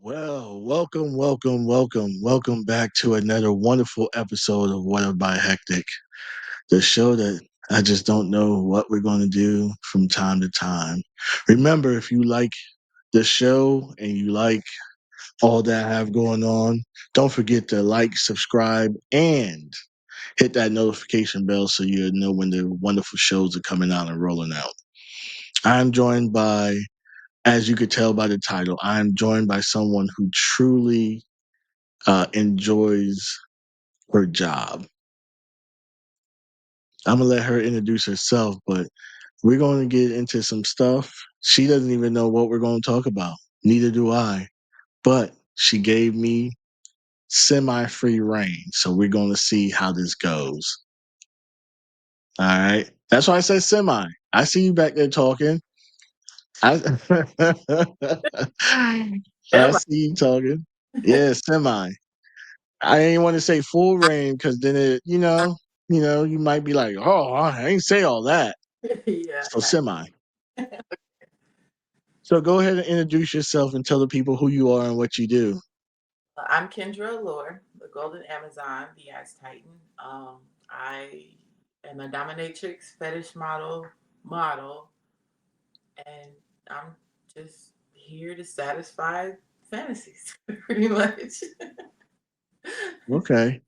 Well, welcome back to another wonderful episode of What by Hektek, the show that I just don't know what we're going to do from time to time. Remember, if you like the show and you like all that I have going on, don't forget to like, subscribe, and hit that notification bell so you know when the wonderful shows are coming out and rolling out. I'm joined by, as you could tell by the title, I'm joined by someone who truly enjoys her job. I'm gonna let her introduce herself, but we're going to get into some stuff. She doesn't even know what we're going to talk about. Neither do I. But she gave me semi-free reign, so we're going to see how this goes. All right. That's why I said semi. I see you back there talking. I I Am see you talking. I? Yeah, semi. I ain't want to say full reign because then you might be like, oh, I ain't say all that. Yeah. So semi. So go ahead and introduce yourself and tell the people who you are and what you do. I'm Kendra Allure, the Golden Amazon, the Ice Titan. I am a dominatrix fetish model, and I'm just here to satisfy fantasies, pretty much. Okay.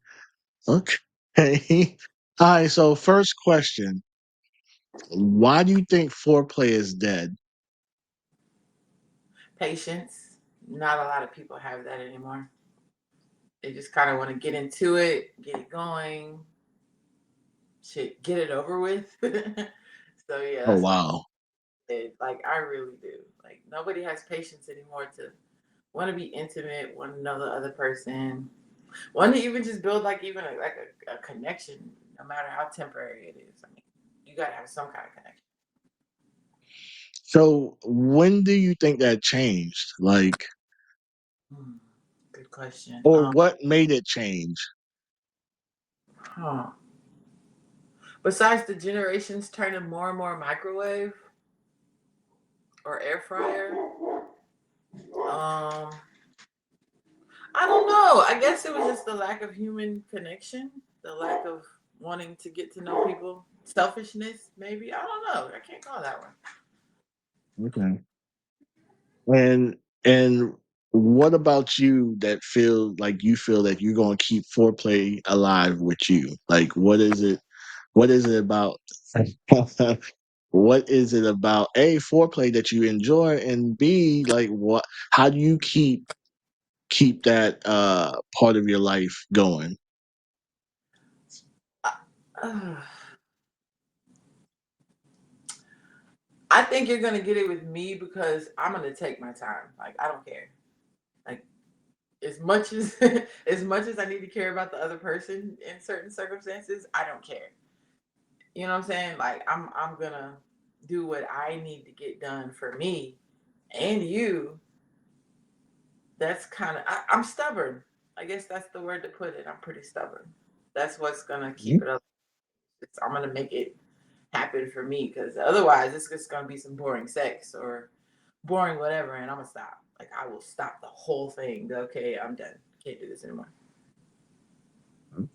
Okay. All right. So first question: why do you think foreplay is dead? Patience. Not a lot of people have that anymore. They just kind of want to get into it, get it going, shit, get it over with. So yeah, Oh that's what wow. like I really do. Like nobody has patience anymore to want to be intimate, want to know the other person, want to even just build like even a connection, no matter how temporary it is. I mean, you gotta have some kind of connection. So when do you think that changed? Like, Hmm, good question. or what made it change? Huh. Besides the generations turning more and more microwave or air fryer, I don't know. I guess it was just the lack of human connection, the lack of wanting to get to know people, selfishness, maybe. I don't know. I can't call that one. Okay. And what about you that feel that you're gonna keep foreplay alive with you? Like what is it? What is it about what is it about A, foreplay that you enjoy, and B, like what how do you keep that part of your life going? Uh, I think you're gonna get it with me because I'm gonna take my time. Like I don't care. Like as much as as much as I need to care about the other person in certain circumstances, I don't care. You know what I'm saying? Like I'm gonna do what I need to get done for me and you. That's kind of I'm stubborn. I guess that's the word to put it. I'm pretty stubborn. That's what's gonna keep it up. I'm gonna make it happen for me because otherwise it's just gonna be some boring sex or boring whatever, and I'm gonna stop. Like I will stop the whole thing. Okay, I'm done. Can't do this anymore.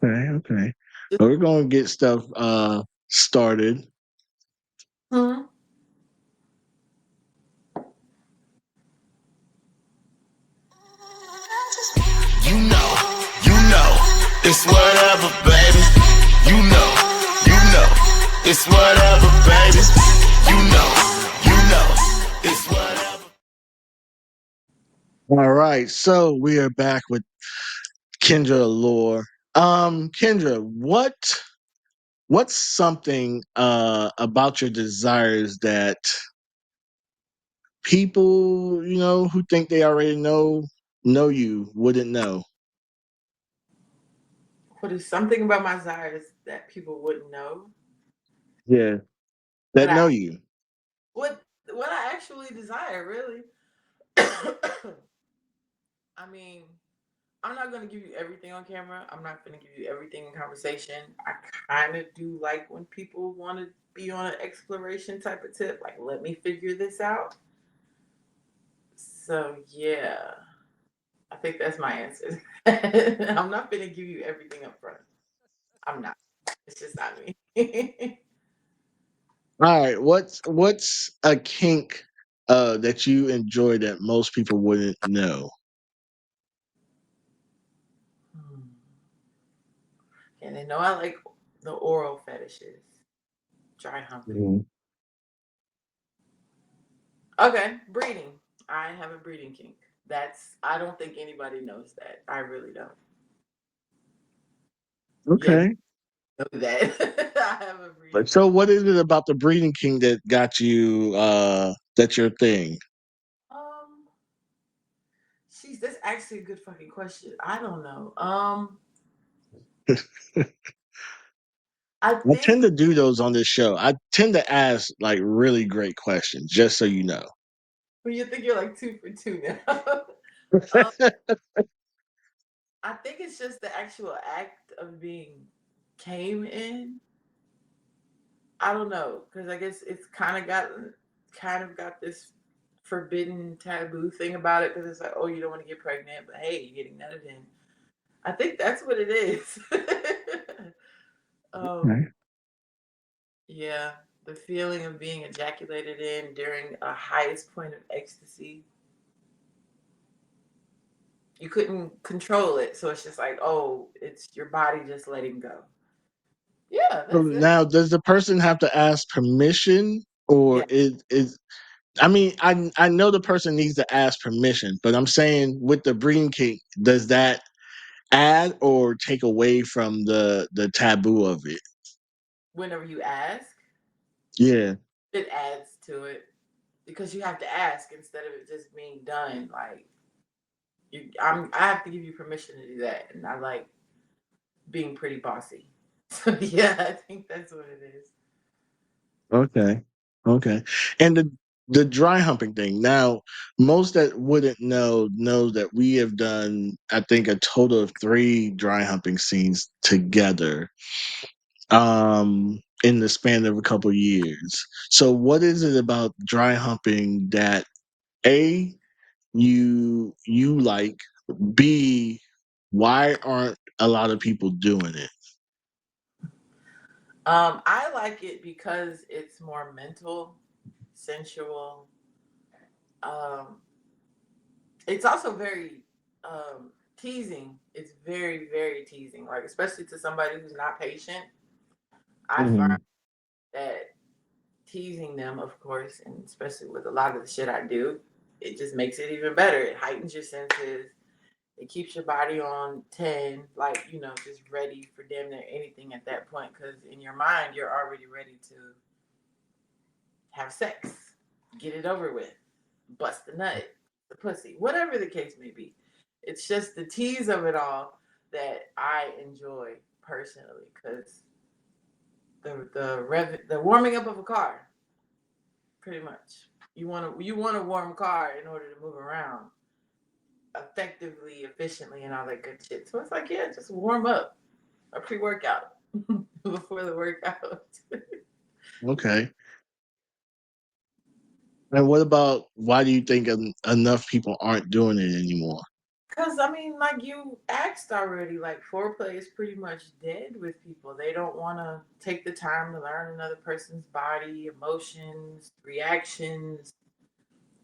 Okay, okay. Just, Well, we're gonna get stuff started. hmm. It's whatever, baby. It's whatever, baby. It's whatever. All right, so we are back with Kendra Allure. Kendra, what's something about your desires that people, who think they already know you wouldn't know? What is something about my desires that people wouldn't know? Yeah. What That I know you. what I actually desire, really. I mean, I'm not gonna give you everything on camera. I'm not gonna give you everything in conversation. I kind of do like when people want to be on an exploration type of tip, like let me figure this out. So yeah, I think that's my answer. I'm not gonna give you everything up front. I'm not. It's just not me. All right, what's a kink that you enjoy that most people wouldn't know? Hmm. And they know I like the oral fetishes, dry humping. Mhm. Okay, breeding. I have a breeding kink. That's I don't think anybody knows that. I really don't. Yeah, you Okay. know that. I have a breeding But so kink. what is it about the breeding king that got you that's your thing? Um, she's that's actually a good fucking question. I don't know. I I tend think to do those on this show. I tend to ask like really great questions, just so you know. when you think you're like two for two now. um, I think it's just the actual act of being came in. I don't know because I guess it's kind of got this forbidden taboo thing about it because it's like, oh, you don't want to get pregnant, but hey, you're getting nutted in. I think that's what it is. um, Okay. yeah, the feeling of being ejaculated in during a highest point of ecstasy. You couldn't control it, so it's just like, oh, it's your body just letting go. Yeah, So that's it. now, does the person have to ask permission, Yeah, or is I mean, I know the person needs to ask permission, but I'm saying with the breeding king, does that add or take away from the taboo of it? whenever you ask, Yeah. it adds to it because you have to ask instead of it just being done. Like I have to give you permission to do that, and I like being pretty bossy. So yeah, I think that's what it is. Okay. Okay. And the dry humping thing. Now, most that wouldn't know that we have done, I think, a total of 3 dry humping scenes together in the span of a couple years. So what is it about dry humping that A, you like, B, why aren't a lot of people doing it? I like it because it's more mental, sensual. Um, it's also very teasing. It's very, very teasing. Like especially to somebody who's not patient. I find Mhm. that teasing them, of course, and especially with a lot of the shit I do, it just makes it even better. It heightens your senses. It keeps your body on 10, like, just ready for damn near anything at that point. Because in your mind, you're already ready to have sex, get it over with, bust the nut, the pussy, whatever the case may be. It's just the tease of it all that I enjoy personally. Because the warming up of a car, pretty much. You want a warm car in order to move around effectively, efficiently, and all that good shit. So it's like, yeah, just warm up a pre-workout before the workout. Okay. And what about why do you think enough people aren't doing it anymore? Because I mean, like you asked already, like foreplay is pretty much dead with people. They don't want to take the time to learn another person's body, emotions, reactions,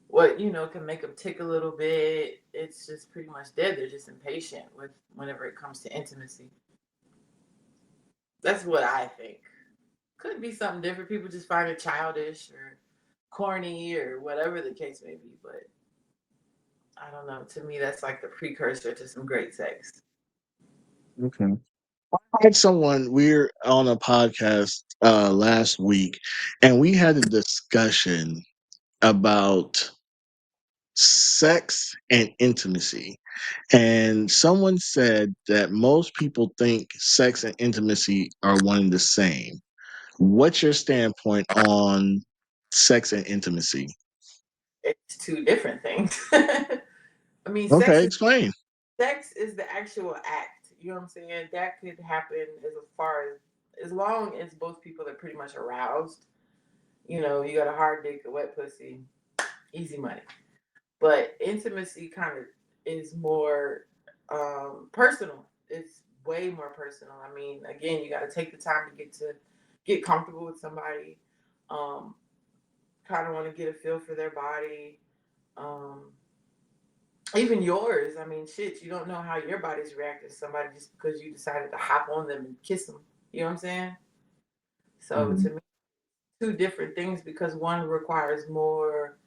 what can make them tick a little bit. It's just pretty much dead. They're just impatient with whenever it comes to intimacy. That's what I think. Could be something different. People just find it childish or corny or whatever the case may be. But I don't know. To me, that's like the precursor to some great sex. Okay. I had someone, we're on a podcast last week, and we had a discussion about sex and intimacy. And someone said that most people think sex and intimacy are one and the same. What's your standpoint on sex and intimacy? It's two different things. I mean, Okay, explain. sex is the actual act. You know what I'm saying? That could happen as long as both people are pretty much aroused. You got a hard dick, a wet pussy, easy money. But intimacy kind of is more personal. It's way more personal. I mean, again, you got to take the time to get comfortable with somebody. Um, Kind of want to get a feel for their body. Um, Even yours. I mean, shit, you don't know how your body's reacting to somebody just because you decided to hop on them and kiss them. You know what I'm saying? So Mhm. to me, two different things because one requires more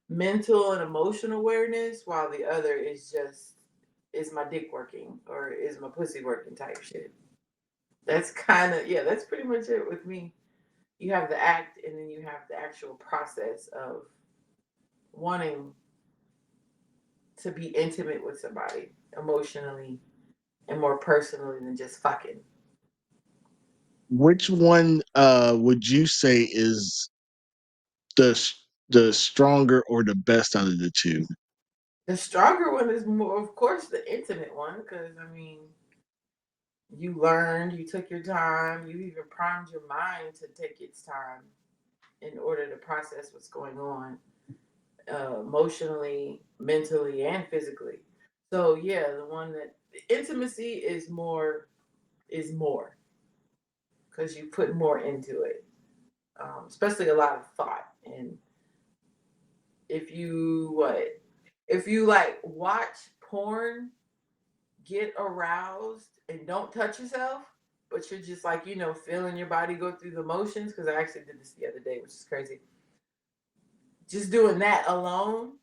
mental and emotional awareness, while the other is just is my dick working or is my pussy working type shit. That's kind of yeah. That's pretty much it with me. You have the act, and then you have the actual process of wanting to be intimate with somebody emotionally and more personally than just fucking. Which one would you say is the stronger or the best out of the two? The stronger one is more, of course, the intimate one, because I mean, you learned, you took your time, you even primed your mind to take its time in order to process what's going on emotionally, mentally, and physically. So yeah, the one that intimacy is more because you put more into it, especially a lot of thought. And if you what if you like watch porn, get aroused, and don't touch yourself, but you're just like feeling your body go through the motions. Because I actually did this the other day, which is crazy. Just doing that alone,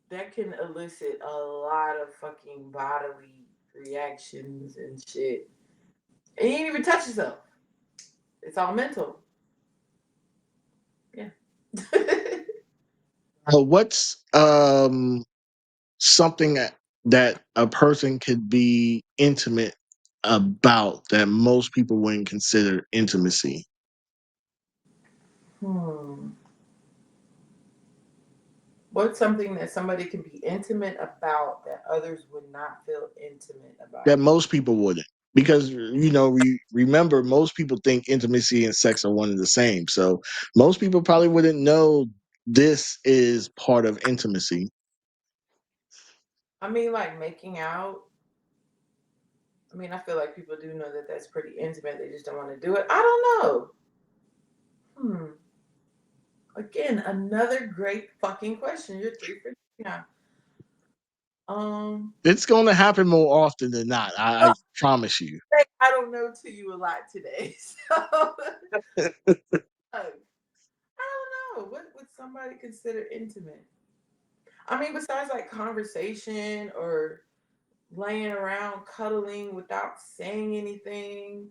that can elicit a lot of fucking bodily reactions and shit. And you ain't even touch yourself. It's all mental. Yeah. What's something that a person could be intimate about that most people wouldn't consider intimacy? hmm. What's something that somebody can be intimate about that others would not feel intimate That about? most people wouldn't. Because remember most people think intimacy and sex are one and the same. So most people probably wouldn't know this is part of intimacy. I mean, like making out. I mean, I feel like people do know that that's pretty intimate. They just don't want to do it. I don't know. Hmm. Again, another great fucking question. You're three for three now. Um, It's going to happen more often than not. I promise you. I don't know to you a lot today, so I don't know. What would somebody consider intimate? I mean, besides like conversation or laying around cuddling without saying anything.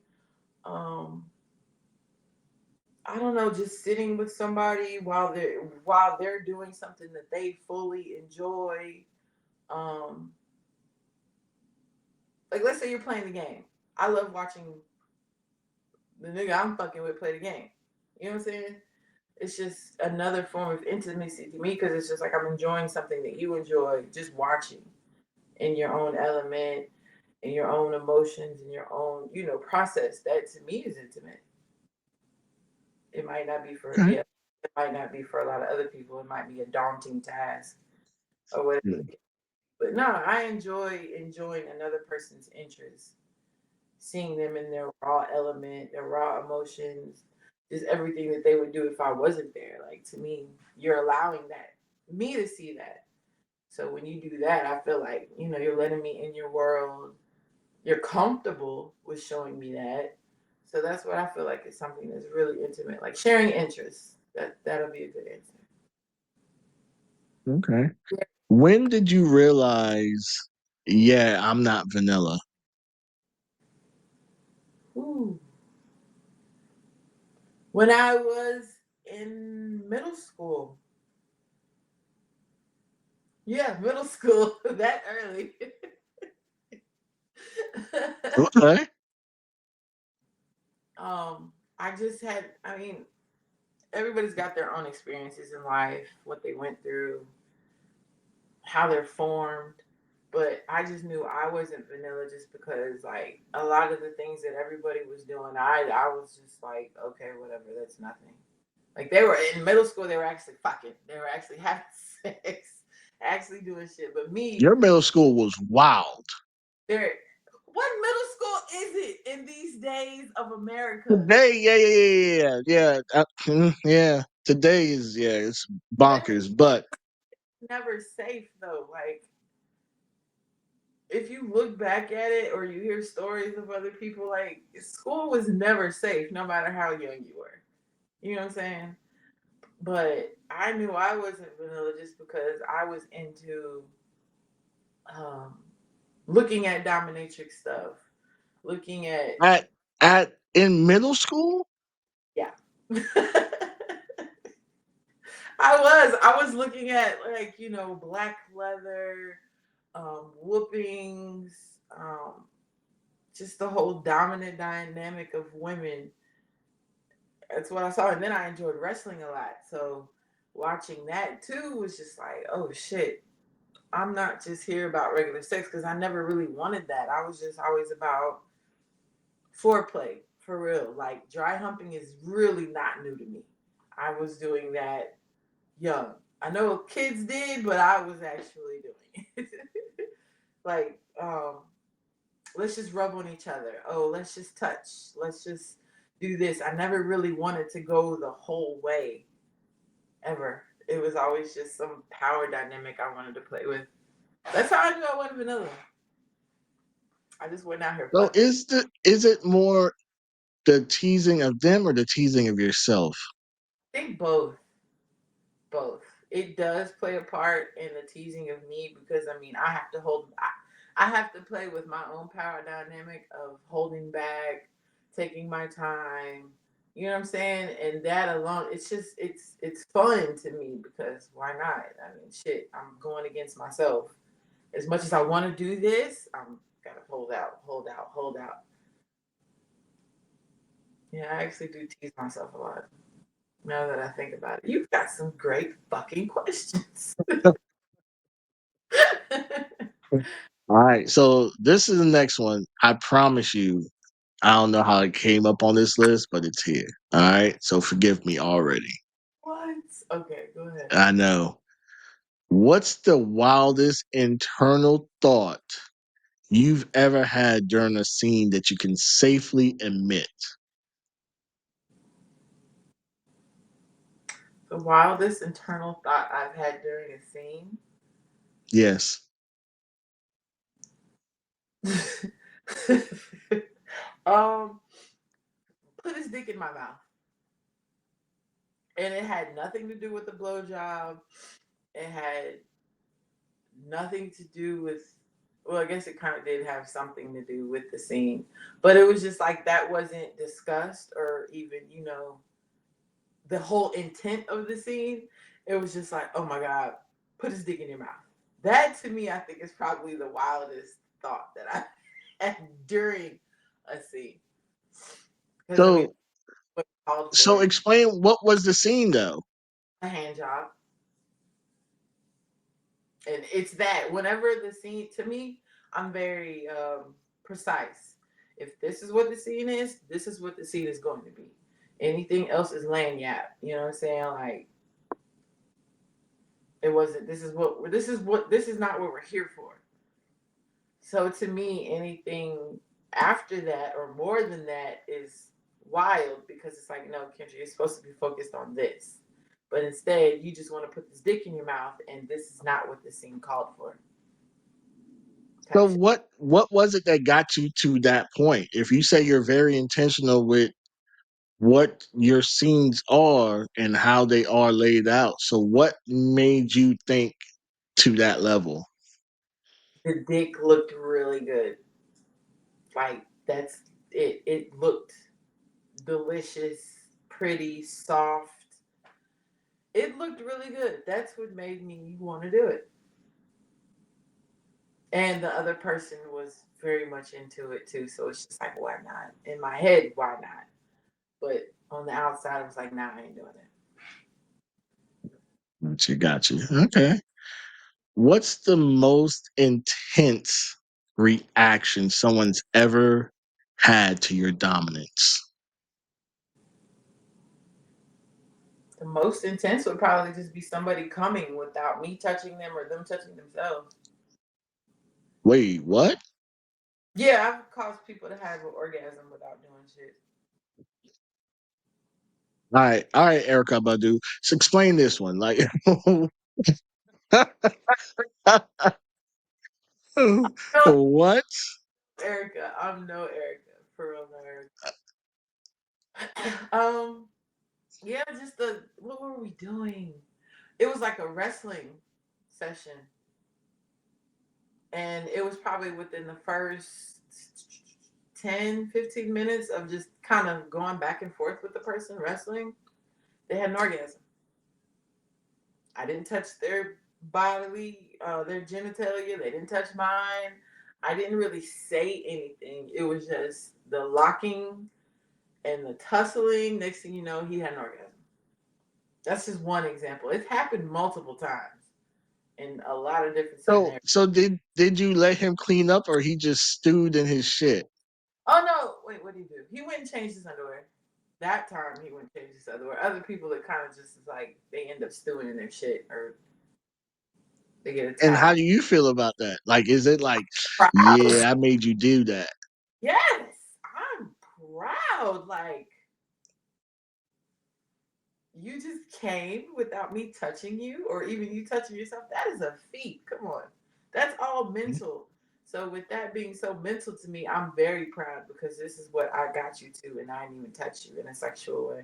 Um, I don't know, just sitting with somebody while they're doing something that they fully enjoy. Um, like let's say you're playing the game. I love watching the nigga I'm fucking with play the game. You know what I'm saying? It's just another form of intimacy to me because it's just like I'm enjoying something that you enjoy, just watching in your own element, in your own emotions, in your own, process. That to me is intimate. It might not be for Okay. yeah, it might not be for a lot of other people. It might be a daunting task or whatever. Yeah. But no, I enjoy enjoying another person's interests, seeing them in their raw element, their raw emotions, just everything that they would do if I wasn't there. Like to me, you're allowing that me to see that. So when you do that, I feel like you're letting me in your world. You're comfortable with showing me that. So that's what I feel like is something that's really intimate, like sharing interests. That'll be a good answer. Okay. When did you realize, yeah, I'm not vanilla? Ooh. When I was in middle school. Yeah, middle school. That early. Okay. I just had. I mean, everybody's got their own experiences in life, what they went through, how they're formed. But I just knew I wasn't vanilla just because like a lot of the things that everybody was doing, I was just like, okay, whatever, that's nothing. Like they were in middle school, they were actually fucking, they were actually having sex, actually doing shit. But me, Your middle school was wild. there. What middle school is it in these days of America? Today, yeah. Today is it's That bonkers, but never safe though. Like if you look back at it or you hear stories of other people, like school was never safe, no matter how young you were. You know what I'm saying? But I knew I wasn't vanilla just because I was into um, looking at dominatrix stuff, looking at at at in middle school, yeah. I was looking at like black leather, whoopings, just the whole dominant dynamic of women. That's what I saw, and then I enjoyed wrestling a lot. So watching that too was just like, oh shit, I'm not just here about regular sex because I never really wanted that. I was just always about foreplay for real. Like dry humping is really not new to me. I was doing that young. I know kids did, but I was actually doing it. like, let's just rub on each other. Oh, let's just touch. Let's just do this. I never really wanted to go the whole way ever. It was always just some power dynamic I wanted to play with. That's how I knew I wanted vanilla. I just went out here so fucking. is it more the teasing of them or the teasing of yourself? I think both. Both. It does play a part in the teasing of me because I mean I have to play with my own power dynamic of holding back, taking my time. You know what I'm saying? And that alone, it's fun to me because why not? I mean, shit, I'm going against myself. As much as I want to do this, I'm gotta hold out, hold out, hold out. Yeah, I actually do tease myself a lot. Now that I think about it, you've got some great fucking questions. All right, so this is the next one. I promise you, I don't know how it came up on this list, but it's here. All right, so forgive me already. What? Okay, go ahead. I know. What's the wildest internal thought you've ever had during a scene that you can safely admit? The wildest internal thought I've had during a scene. Yes. um, put his dick in my mouth, and it had nothing to do with the blowjob. It had nothing to do with. Well, I guess it kind of did have something to do with the scene, but it was just like that wasn't discussed or even the whole intent of the scene. It was just like, oh my god, put his dick in your mouth. That to me, I think is probably the wildest thought that I had during a scene. Because I mean, So what called for so it, explain what was the scene though. a hand job, and it's that whenever the scene to me, I'm very precise. If this is what the scene is, this is what the scene is going to be. Anything else is lanyard. You know what I'm saying? Like it wasn't. This is not what we're here for. So to me, anything after that or more than that is wild because it's like, no, Kendra, you're supposed to be focused on this. But instead, you just want to put this dick in your mouth, and this is not what the scene called for. So Type shit. what was it that got you to that point? If you say you're very intentional with what your scenes are and how they are laid out, so what made you think to that level? The dick looked really good. Like that's it. It looked delicious, pretty, soft. It looked really good. That's what made me want to do it. And the other person was very much into it too. So it's just like, why not? In my head, why not? But on the outside, I was like, nah, I ain't doing it. Got you. Okay. What's the most intense reaction someone's ever had to your dominance? The most intense would probably just be somebody coming without me touching them or them touching themselves. Wait, what? Yeah, I've caused people to have an orgasm without doing shit. All right, Erica Badu. So explain this one. Like, No, what? Erica. I'm no Erica. For real, no Erica. Yeah, just the what were we doing? It was like a wrestling session, and it was probably within the first 10, 15 minutes of just kind of going back and forth with the person wrestling. They had an orgasm. I didn't touch their bodily, their genitalia. They didn't touch mine. I didn't really say anything. It was just the locking and the tussling. Next thing you know, he had an orgasm. That's just one example. It's happened multiple times in a lot of different So, scenarios. did you let him clean up, or he just stewed in his shit? Oh no! Wait, what did he do? He went and changed his underwear. That time he went and changed his underwear. Other people that kind of just like they end up stewing in their shit or they get And attacked. how do you feel about that? Like, is it like, Proud. yeah, I made you do that? Yes, I'm proud. Like you just came without me touching you or even you touching yourself. That is a feat. Come on. That's all mental. So with that being so mental to me, I'm very proud because this is what I got you to and I didn't even touch you in a sexual way.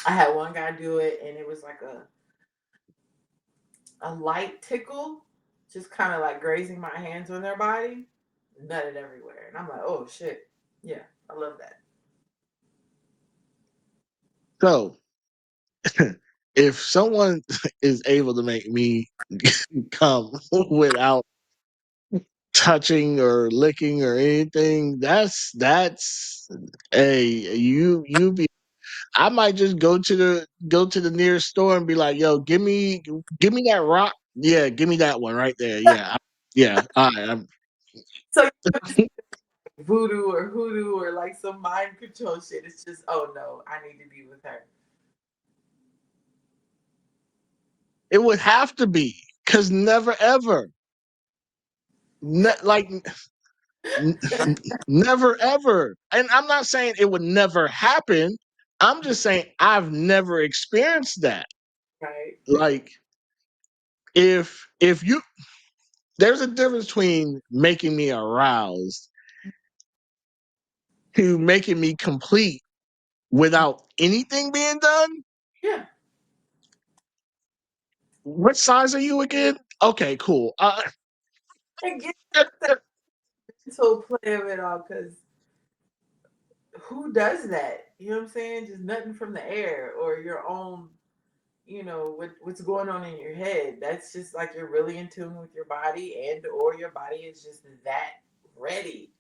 I had one guy do it and it was like a light tickle, just kind of like grazing my hands on their body, nutted everywhere. And I'm like, oh shit. Yeah, I love that. So, if someone is able to make me come without touching or licking or anything, that's hey, you be. I might just go to the nearest store and be like, "Yo, give me that rock. Yeah, give me that one right there. Yeah, yeah. All right, So you know, it's voodoo or hoodoo or like some mind control shit. It's just, oh no, I need to be with her. it would have to be because never ever, like n- never ever. And I'm not saying it would never happen. I'm just saying I've never experienced that. Right? Like if you there's a difference between making me aroused to making me complete without anything being done. Yeah. What size are you again? Okay, cool. And get that mental play of it all because who does that? You know what I'm saying? Just nothing from the air or your own, what's going on in your head. That's just like you're really in tune with your body and or your body is just that ready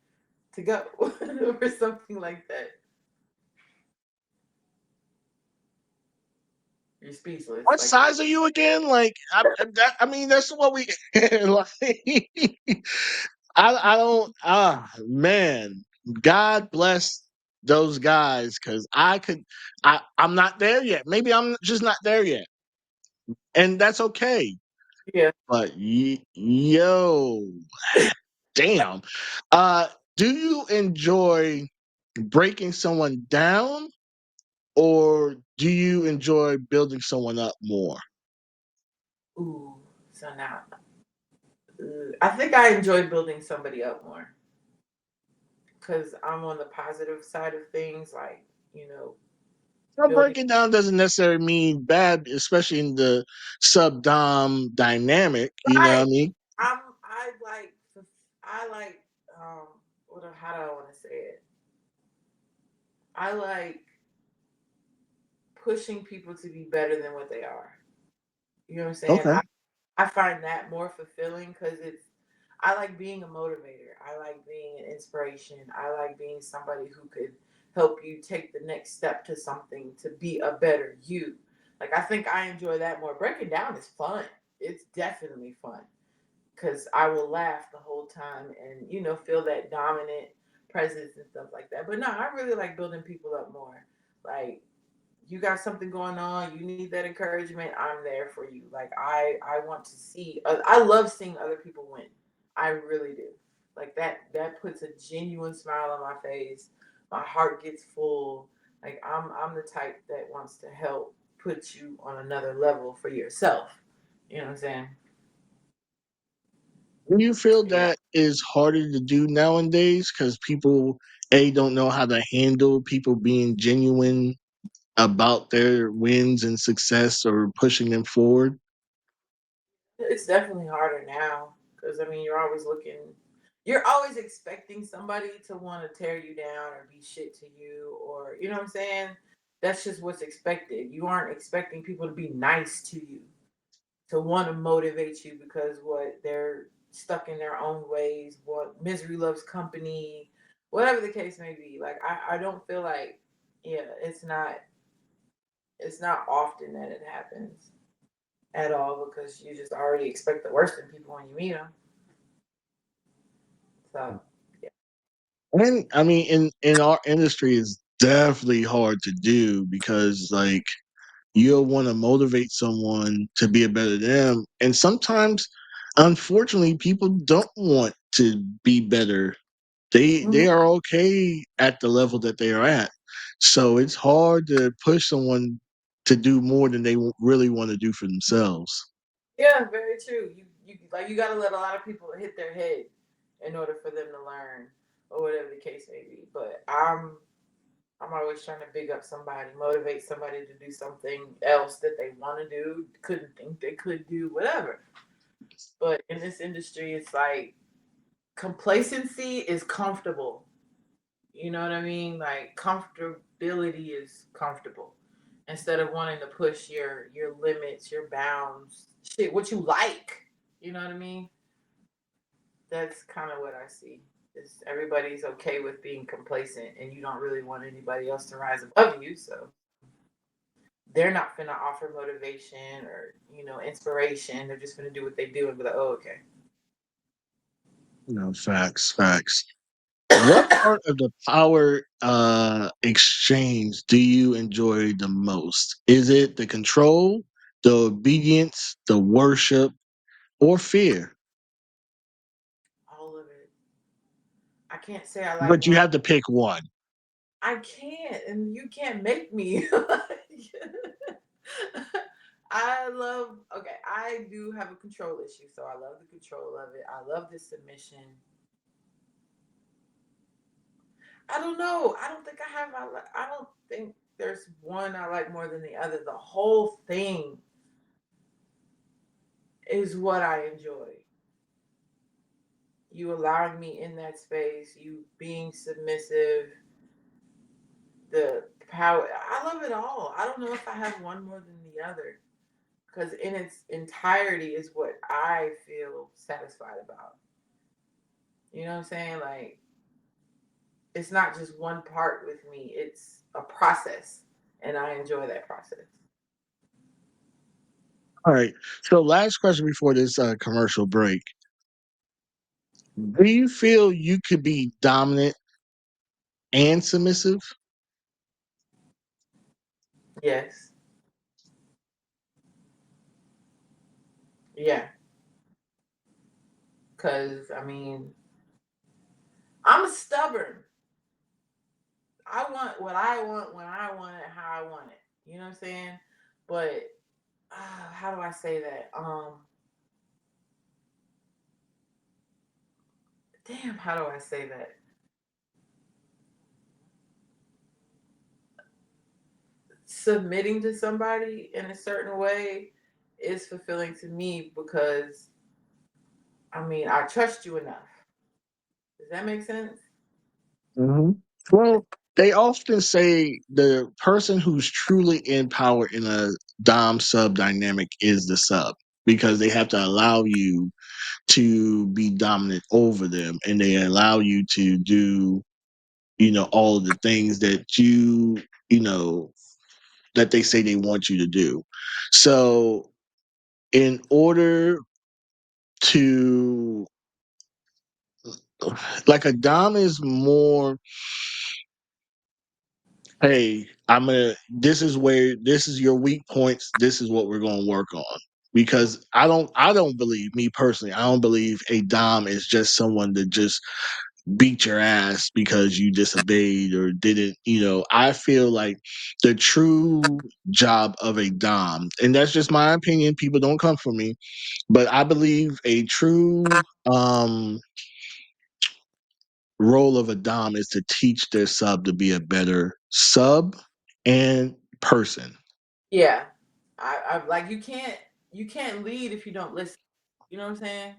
to go or something like that. You're speechless. what Like, size are you again? Like, I mean, that's what we like. I don't. Ah, man, God bless those guys because I could. I'm not there yet. Maybe I'm just not there yet, and that's okay. yeah. But yo, damn. Uh, do you enjoy breaking someone down, or do you enjoy building someone up more? Ooh. So now, I think I enjoy building somebody up more because I'm on the positive side of things, like Well, building. breaking down doesn't necessarily mean bad, especially in the sub dom dynamic. You know what I Right. mean? I like I like how do I want to say it? I like pushing people to be better than what they are. You know what I'm saying? Okay. I find that more fulfilling because I like being a motivator. I like being an inspiration. I like being somebody who could help you take the next step to something to be a better you. Like I think I enjoy that more. Breaking down is fun. It's definitely fun because I will laugh the whole time and feel that dominant presence and stuff like that. But no, I really like building people up more. Like you got something going on, you need that encouragement, I'm there for you. Like I want to see I love seeing other people win. I really do. Like that puts a genuine smile on my face. My heart gets full. Like I'm the type that wants to help put you on another level for yourself. You know what I'm saying? Do you feel Yeah. that is harder to do nowadays because people a don't know how to handle people being genuine about their wins and success or pushing them forward? It's definitely harder now because I mean you're always expecting somebody to want to tear you down or be shit to you, or you know what I'm saying. That's just what's expected. You aren't expecting people to be nice to you, to want to motivate you because what they're stuck in their own ways. What misery loves company, whatever the case may be. Like I don't feel like yeah, it's not often that it happens at all because you just already expect the worst in people when you meet them. So, yeah. And I mean, in our industry, it's definitely hard to do because like you'll want to motivate someone to be a better them, and sometimes, unfortunately, people don't want to be better. They Mhm. are okay at the level that they are at, so it's hard to push someone to do more than they really want to do for themselves. Yeah, very true. You got to let a lot of people hit their head in order for them to learn or whatever the case may be. But I'm always trying to big up somebody, motivate somebody to do something else that they want to do, couldn't think they could do, whatever. But in this industry, it's like complacency is comfortable. You know what I mean? Like comfortability is comfortable instead of wanting to push your limits, your bounds, shit, what you like. You know what I mean? That's kind of what I see. Is everybody's okay with being complacent, and you don't really want anybody else to rise above you, so they're not gonna offer motivation or inspiration. They're just gonna do what they do and be like, oh, okay. No, facts, facts. What part of the power exchange do you enjoy the most? Is it the control, the obedience, the worship, or fear? All of it. I can't say I like But you one. have to pick one. I can't, and you can't make me. I love. Okay, I do have a control issue, so I love the control of it. I love the submission. I don't know. I don't think I have. I don't think there's one I like more than the other. The whole thing is what I enjoy. You allowing me in that space, you being submissive, the power. I love it all. I don't know if I have one more than the other because in its entirety is what I feel satisfied about. You know what I'm saying? Like it's not just one part with me. It's a process, and I enjoy that process. All right. So, last question before this commercial break. Do you feel you could be dominant and submissive? Yes. Yeah. Cause I mean, I'm stubborn. I want what I want when I want it, how I want it. You know what I'm saying? But how do I say that? Damn, how do I say that? Submitting to somebody in a certain way is fulfilling to me because I mean I trust you enough. Does that make sense? Hmm. Well, they often say the person who's truly in power in a dom sub dynamic is the sub because they have to allow you to be dominant over them and they allow you to do, all the things that you know, that they say they want you to do. So, in order to, like, a dom is more, Hey, this is where this is your weak points. This is what we're gonna work on. Because I don't believe, me personally, I don't believe a dom is just someone that just beat your ass because you disobeyed or didn't, I feel like the true job of a dom, and that's just my opinion, people don't come for me, but I believe a true role of a dom is to teach their sub to be a better sub and person. Yeah, I like you can't lead if you don't listen. You know what I'm saying?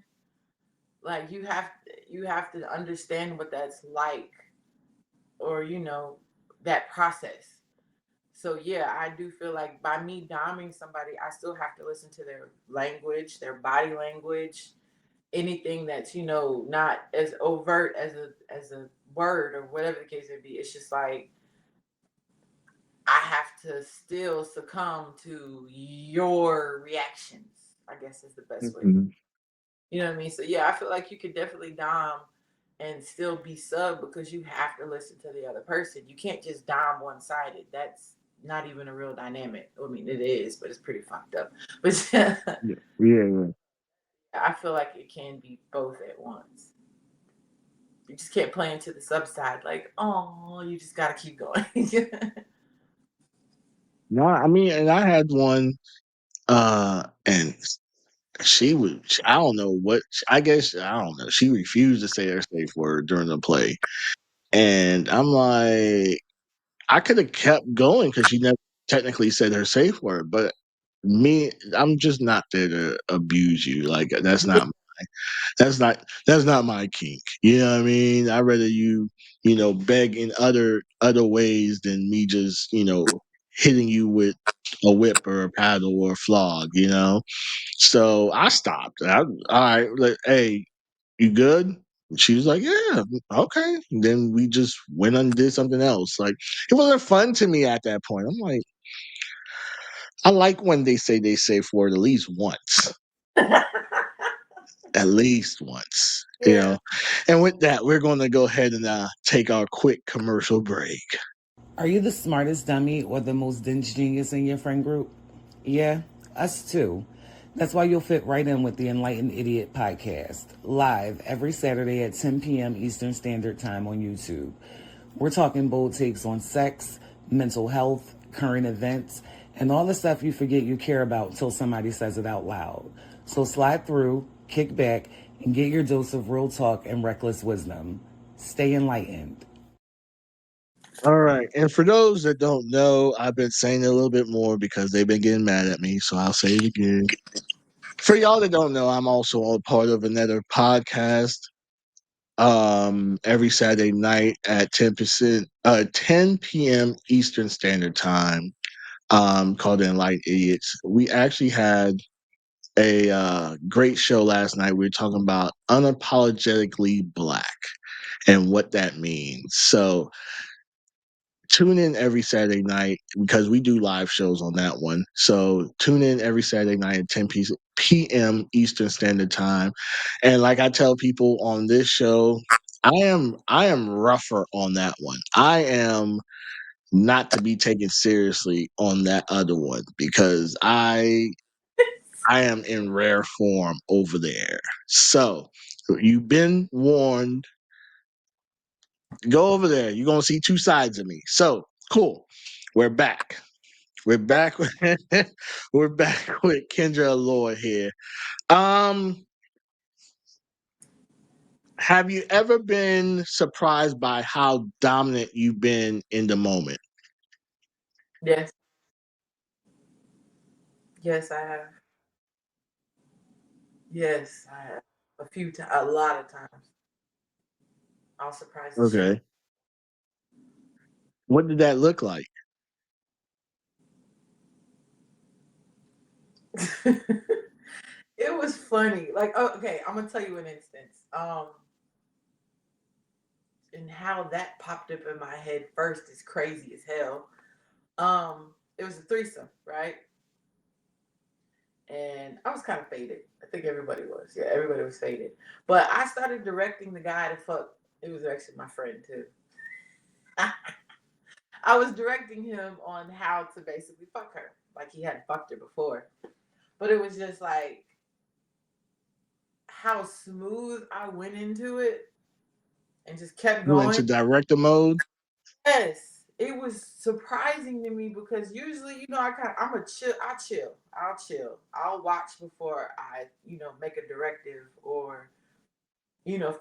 Like you have to understand what that's like, or that process. So yeah, I do feel like by me doming somebody, I still have to listen to their language, their body language, anything that's not as overt as a word or whatever the case may be. It's just like I have to still succumb to your reactions, I guess is the best way. Mhm. You know what I mean? So yeah, I feel like you could definitely dom and still be sub because you have to listen to the other person. You can't just dom one sided. That's not even a real dynamic. I mean, it is, but it's pretty fucked up. But yeah, Yeah, yeah. I feel like it can be both at once. You just can't play into the sub side like, oh, you just gotta keep going. No, I mean, and I had one, and I don't know what, I guess, I don't know. She refused to say her safe word during the play. And I'm like, I could have kept going because she never technically said her safe word, but I'm just not there to abuse you. Like that's not my kink. You know what I mean? I'd rather you, beg in other ways than me just, hitting you with a whip or a paddle or a flog. So I stopped. All right, hey, you good? And she was like, yeah, okay. And then we just went and did something else. Like, it wasn't fun to me at that point. I'm like, I like when they say they safe word at least once. At least once. Yeah. And with that, we're going to go ahead and take our quick commercial break. Are you the smartest dummy or the most dinge genius in your friend group? Yeah, us too. That's why you'll fit right in with the Enlightened Idiot podcast, live every Saturday at 10 p.m. Eastern Standard Time on YouTube. We're talking bold takes on sex, mental health, current events, and all the stuff you forget you care about until somebody says it out loud. So slide through, kick back, and get your dose of real talk and reckless wisdom. Stay enlightened. All right. And for those that don't know, I've been saying it a little bit more because they've been getting mad at me. So I'll say it again. For y'all that don't know, I'm also a part of another podcast every Saturday night at 10 p.m. Eastern Standard Time, called the Enlightened Idiots. We actually had a great show last night. We were talking about unapologetically black and what that means. So tune in every Saturday night because we do live shows on that one. So tune in every Saturday night at 10 p.m. Eastern Standard Time. And like I tell people on this show, I am rougher on that one. I am not to be taken seriously on that other one because I am in rare form over there. So you've been warned. Go over there. You're gonna see two sides of me. So cool. We're back. We're back. We're back with Kendra Allure here. Um, have you ever been surprised by how dominant you've been in the moment? Yes. Yes, I have. Yes, I have. A few times, a lot of times. I'll surprise the shit. Okay. What did that look like? It was funny. Like, oh, okay, I'm gonna tell you an instance. And how that popped up in my head first is crazy as hell. It was a threesome, right? And I was kind of faded. I think everybody was. Yeah, everybody was faded. But I started directing the guy to fuck. It was actually my friend too. I was directing him on how to basically fuck her, like he hadn't fucked her before. But it was just like how smooth I went into it and just kept You went going. to director mode. Yes, it was surprising to me because usually, I'm a chill. I'll chill. I'll watch before I, make a directive or,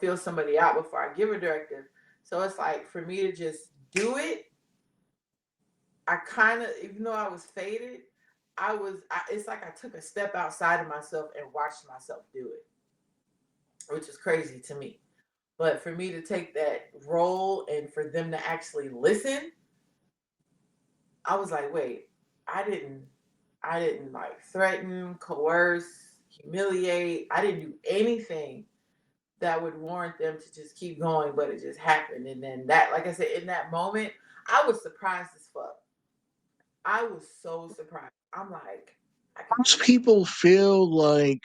feel somebody out before I give a directive. So it's like for me to just do it, I kind of, even though I was faded, it's like I took a step outside of myself and watched myself do it, which is crazy to me. But for me to take that role and for them to actually listen, I was like, wait, I didn't, I didn't like threaten, coerce, humiliate. I didn't do anything that would warrant them to just keep going, but it just happened. And then that, like I said, in that moment, I was surprised as fuck. I was so surprised. I'm like, I could do Most that. people feel like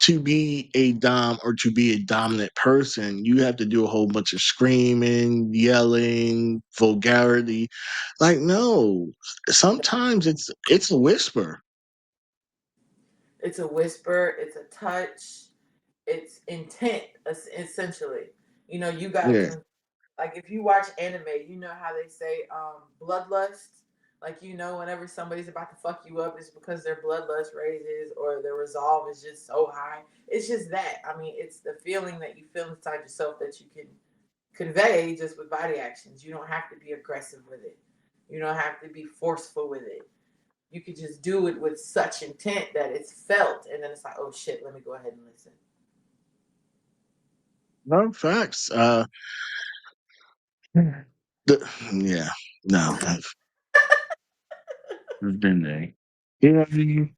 to be a dom or to be a dominant person, you have to do a whole bunch of screaming, yelling, vulgarity. Like, no, sometimes it's a whisper. It's a whisper, it's a touch, it's intent, essentially. You got Yeah. to, like, if you watch anime, you know how they say bloodlust. Like, whenever somebody's about to fuck you up, it's because their bloodlust raises or their resolve is just so high. It's just that. I mean, it's the feeling that you feel inside yourself that you can convey just with body actions. You don't have to be aggressive with it. You don't have to be forceful with it. You could just do it with such intent that it's felt, and then it's like, oh shit, let me go ahead and listen. No facts. Yeah, no, I've been there. You know, you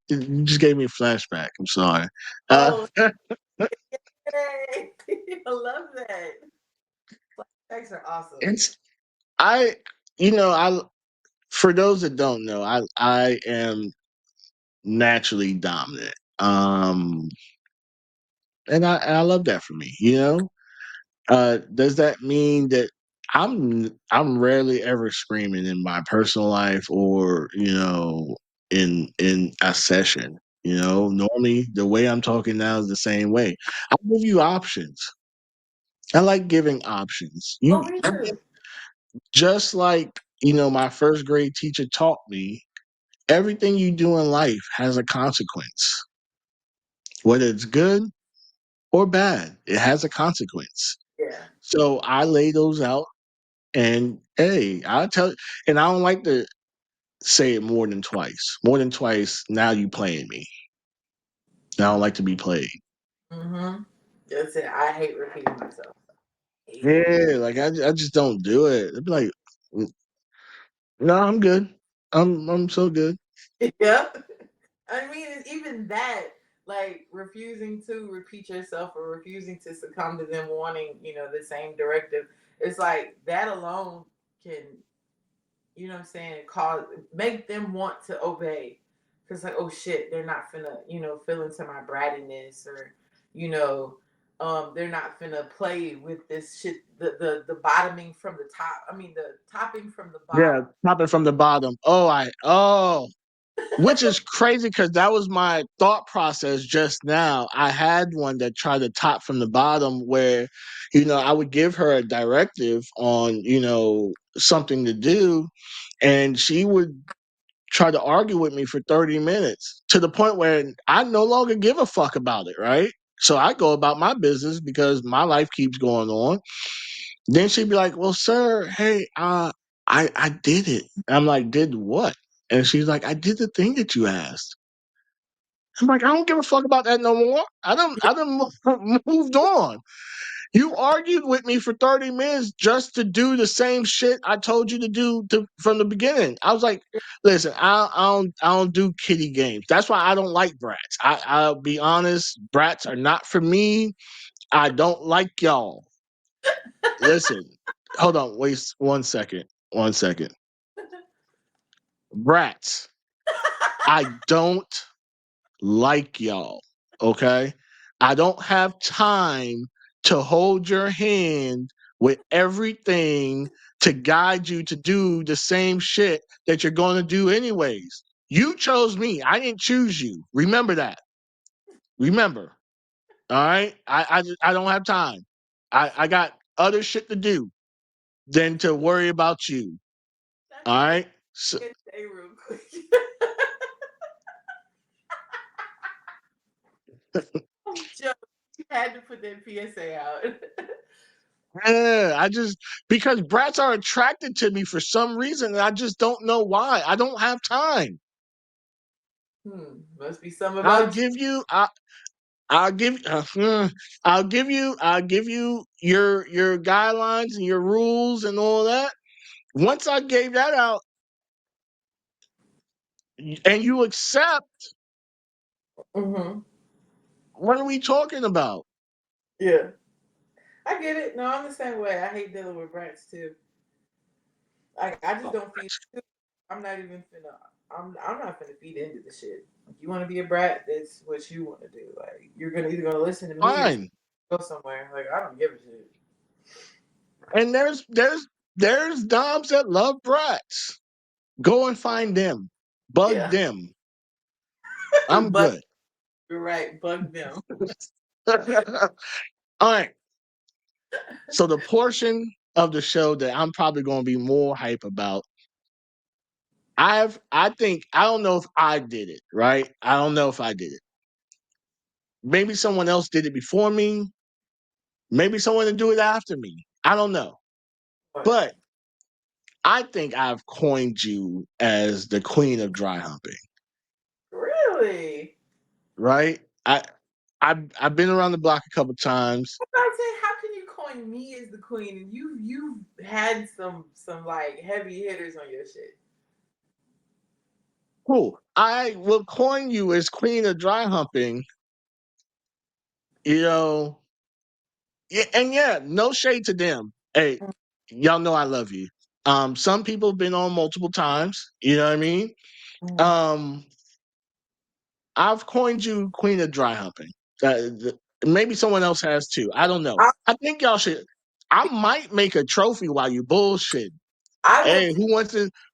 just gave me a flashback. I'm sorry. Uh, Oh, yay! I love that. Flashbacks are awesome. it's I, I for those that don't know, I am naturally dominant. And I love that for me. Does that mean that I'm rarely ever screaming in my personal life or in a session. Normally the way I'm talking now is the same way. I give you options. I like giving options. Oh, You me too. just like my first grade teacher taught me. Everything you do in life has a consequence, whether it's good or bad. It has a consequence. Yeah. So I lay those out. And hey, and I don't like to say it more than twice. More than twice, now you playing me. I don't like to be played. Mm-hmm. That's it. I hate repeating myself. Hate it. Yeah, like I just don't do it. I'd be like, "Mm, no, I'm good. I'm so good. Yeah. I mean, even that, like refusing to repeat yourself or refusing to succumb to them wanting, the same directive. It's like that alone can, what I'm saying, cause make them want to obey. Cause like, oh shit, they're not finna, feel into my brattiness or, you know, they're not finna play with this shit. The bottoming from the top. I mean, the topping from the Yeah, bottom. popping from the bottom. Which is crazy because that was my thought process just now. I had one that tried to top from the bottom where, I would give her a directive on, something to do, and she would try to argue with me for 30 minutes to the point where I no longer give a fuck about it, right? So I go about my business because my life keeps going on. Then she'd be like, "Well, sir, hey, I did it." I'm like, "Did what?" And she's like, "I did the thing that you asked." I'm like, "I don't give a fuck about that no more. I done moved on. You argued with me for 30 minutes just to do the same shit I told you to do from the beginning." I was like, "Listen, I don't do kitty games. That's why I don't like brats. I'll be honest, brats are not for me. I don't like y'all. Listen, hold on, wait 1 second. 1 second. Brats, I don't like y'all. Okay? I don't have time to hold your hand with everything to to guide you to do the same shit that you're going to do anyways. You chose me. I didn't choose you. Remember that. Remember. All right. I don't have time. I got other shit to do than to worry about you. Not All you right. So, can say real quick. I'm joking. You had to put that PSA out. yeah, I just because brats are attracted to me for some reason, and I just don't know why. I don't have time. Must be something I'll about you. give you. I'll give. I'll give you your guidelines and your rules and all that. Once I gave that out, and you accept, Mm-hmm. what are we talking about? Yeah. I get it. No, I'm the same way. I hate dealing with brats too. I just don't feed into it. I'm not even finna I'm not finna feed into the shit. If you wanna be a brat, that's what you wanna do. Like you're gonna either gonna listen to me or Fine. go somewhere. Like I don't give a shit. And there's doms that love brats. Go and find them. Bug Yeah. them. I'm But good. you're right, bug them. All right. So the portion of the show that I'm probably going to be more hype about, I think I don't know if I did it, right? I don't know if I did it. Maybe someone else did it before me. Maybe someone will do it after me. I don't know. But But I think I've coined you as the queen of dry humping, really? right? I've been around the block a couple times. I say, how can you coin me as the queen and you've had some like heavy hitters on your shit? Cool. I will coin you as queen of dry humping, you know. Yeah, and yeah, no shade to them. Hey, y'all know I love you. Some people have been on multiple times, you know what I mean? Mm-hmm. Um, I've coined you queen of dry humping. Maybe someone else has too. I don't know. I, I think y'all should. I might make a trophy while you bullshit. I will Hey, take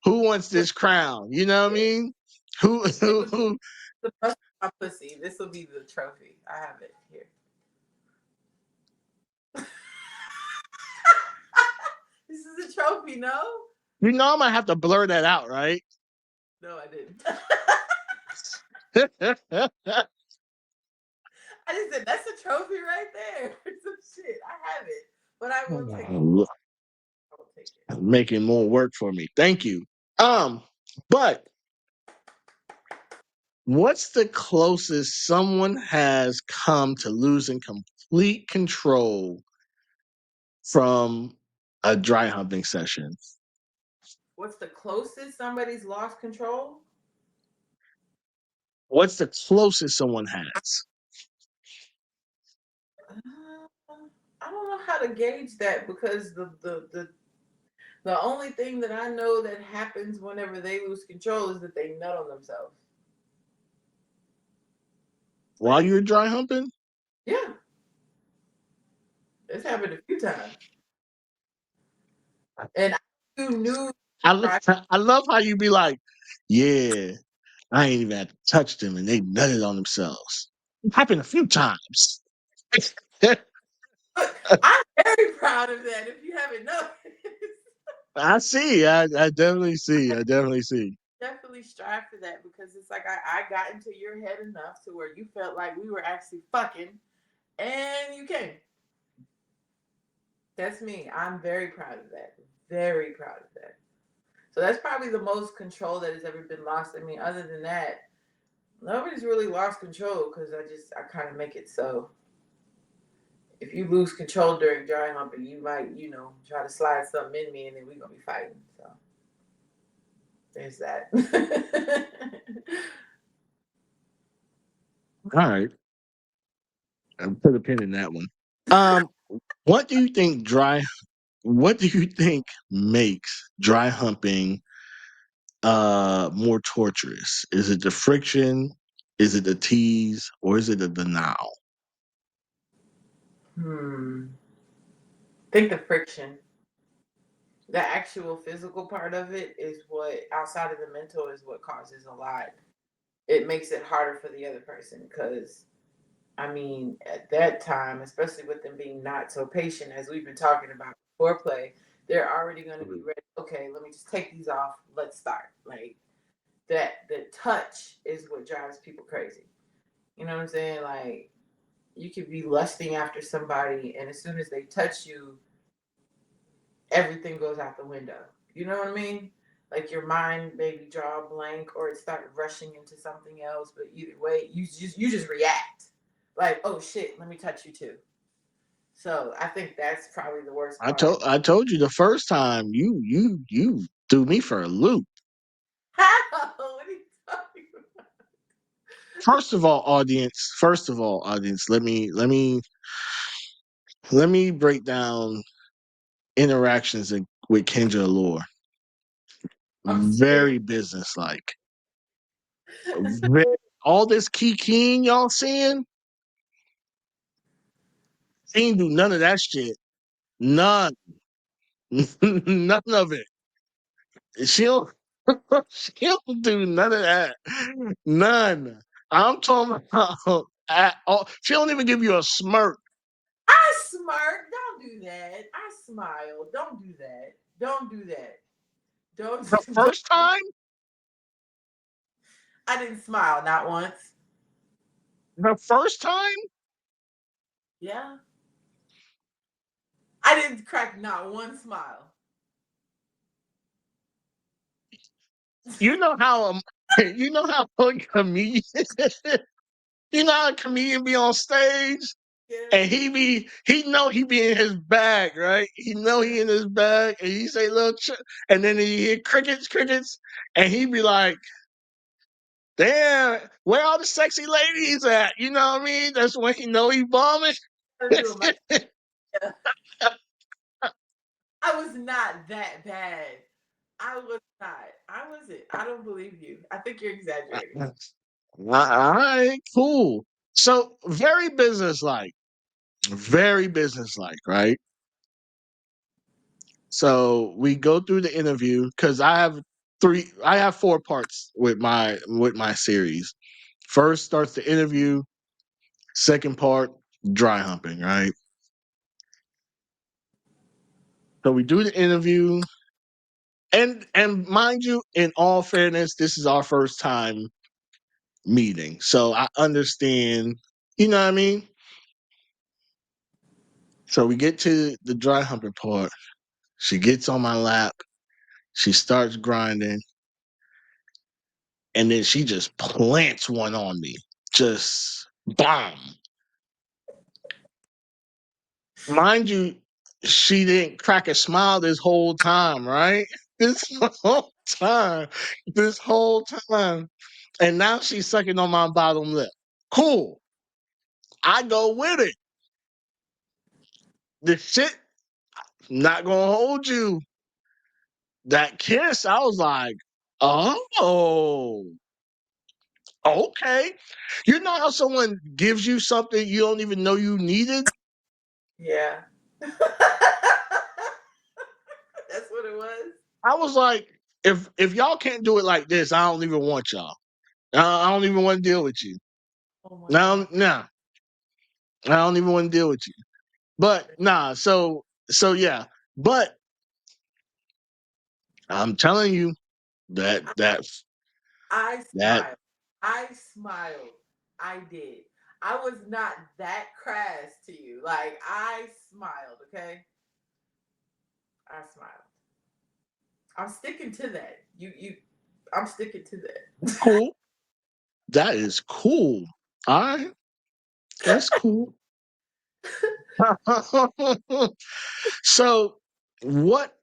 who wants this crown? You know what I it. mean? Who It who was who the bust of my pussy. This will be the trophy. I have it here. This is a trophy, no? you know I might have to blur that out, right? No, I didn't. I I just said that's a trophy right there. Some shit. I have it. But I will take it. I will take it. Making more work for me. Thank you. But what's the closest someone has come to losing complete control from a dry humping session? What's the closest somebody's lost control? What's the closest someone has? Uh, I don't know how to gauge that because the only thing that I know that happens whenever they lose control is that they nut on themselves. While Like, you're dry humping? yeah, it's happened a few times. And I do new I, right. I love how you be like, yeah, I ain't even had to touch them and they nutted on themselves. It happened a few times. But I'm very proud of that. If you haven't noticed, I see. I definitely see. I definitely see. definitely strive for that because it's like I got into your head enough to where you felt like we were actually fucking, and you came. That's me. I'm very proud of that. Very proud of that. So that's probably the most control that has ever been lost. I mean, other than that, nobody's really lost control because I kind of make it so if you lose control during dry humping, you might, try to slide something in me and then we're gonna be fighting. So there's that. All right. I'll put a pin in that one. Um, what do you think what do you think makes dry humping more torturous? Is it the friction? Is it the tease? Or is it the denial? Hmm. I think the friction. the actual physical part of it is what, outside of the mental, is what causes a lot. It makes it harder for the other person because, I mean, at that time, especially with them being not so patient, as we've been talking about foreplay, they're already going to be Mhm. ready. Okay, let me just take these off. Let's start. Like that, the touch is what drives people crazy. You know what I'm saying? Like you could be lusting after somebody, and as soon as they touch you, everything goes out the window. You know what I mean? Like your mind maybe draw a blank or it start rushing into something else, but either way, you just react. Like, oh shit, let me touch you too. So I think that's probably the worst part. I told you the first time you threw me for a loop. How? What are you talking about? First of all, audience, let me break down interactions with Kendra Allure. I'm scared. Very businesslike. Very, all this keying y'all seeing, she ain't do none of that shit. None. None of it. She'll she don't do none of that. None. I'm talking about at all. She don't even give you a smirk. I smirk. Don't do that. I smile. Don't do that. Don't do that. Don't. The don't. first time, I didn't smile not once. the first time, Yeah. I didn't crack not one smile. you know how you know how a comedian you know how a comedian be on stage Yeah. and he be in his bag, right? He know Yeah. he in his bag and he say little and then he hear crickets and he be like, damn, where all the sexy ladies at? You know what I mean? That's when he know he bombing. I'm doing my. Yeah. I was not that bad. I was not. I wasn't. I don't believe you. I think you're exaggerating. All right, cool. So very businesslike, right? So we go through the interview because I have four parts with my series. First starts the interview, second part, dry humping, right? So we do the interview, and mind you, in all fairness, this is our first time meeting. So I understand, you know what I mean? So we get to the dry humping part. She gets on my lap, she starts grinding, and then she just plants one on me. Just bomb. Mind you, she didn't crack a smile this whole time, right? This whole time. This whole time. And now she's sucking on my bottom lip. Cool. I go with it. The shit, not gonna hold you. That kiss, I was like, oh, okay. You know how someone gives you something you don't even know you needed? Yeah. That's what it was. I was like, if y'all can't do it like this, I don't even want y'all. I don't even want to deal with you. Oh my god. No, nah, I don't even want to deal with you. But nah, so yeah. But I'm telling you that I, that I that smiled. I smiled. I did. I was not that crass to you. Like I smiled. Okay. I smiled. I'm sticking to that. You. I'm sticking to that. cool. That is cool. All right, that's cool. So what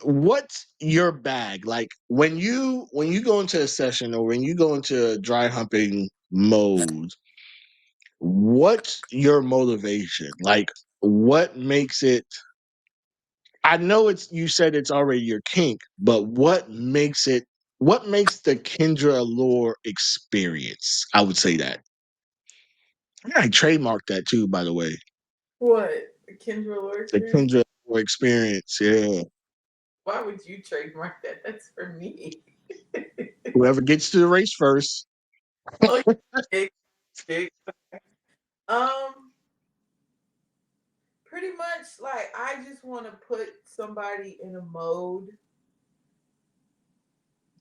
what's your bag like when you go into a session or when you go into a dry humping mode? What's your motivation? Like, what makes it? I know it's you said it's already your kink, but what makes it? What makes the Kendra Allure experience? I would say that. I trademarked that too, by the way. What? Kendra Allure The experience? Kendra Allure experience, yeah. Why would you trademark that? That's for me. Whoever gets to the race first. Oh, big, big. Um, Pretty much like I just want to put somebody in a mode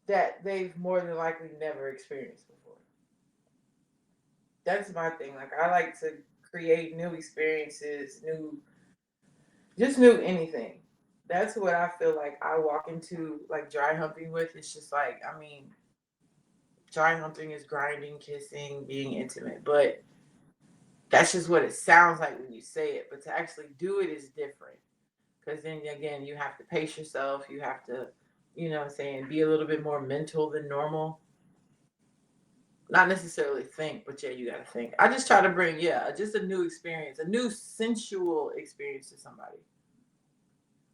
that they've more than likely never experienced before. That's my thing. Like I like to create new experiences, just new anything. That's what I feel like I walk into like dry humping with. It's just like, I mean, dry humping is grinding, kissing, being intimate, but that's just what it sounds like when you say it. But to actually do it is different. Because then again, you have to pace yourself. You have to, what I'm saying, be a little bit more mental than normal. Not necessarily think, but yeah, you got to think. I just try to bring, yeah, just a new experience, a new sensual experience to somebody.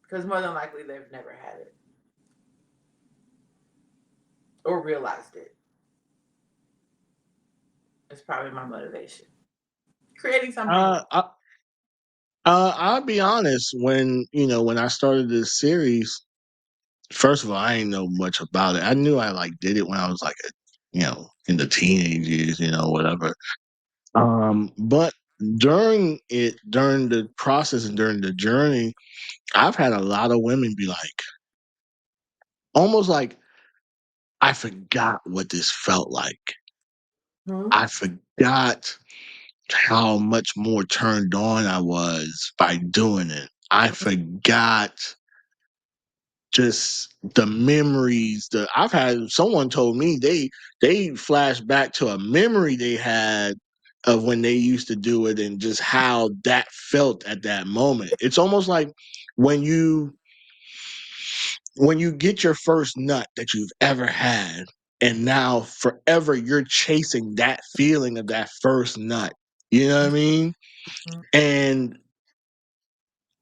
Because more than likely they've never had it or realized it. It's probably my motivation. Creating something new. Uh, I, I'll be honest. When I started this series, first of all, I didn't know much about it. I knew I like did it when I was like, in the teenage years, whatever. But during the process and during the journey, I've had a lot of women be like, almost like, I forgot what this felt like. Hmm? I forgot how much more turned on I was by doing it. I forgot just the memories that I've had. Someone told me they flashed back to a memory they had of when they used to do it and just how that felt at that moment. It's almost like when you when you get your first nut that you've ever had, and now forever you're chasing that feeling of that first nut. You know what I mean? And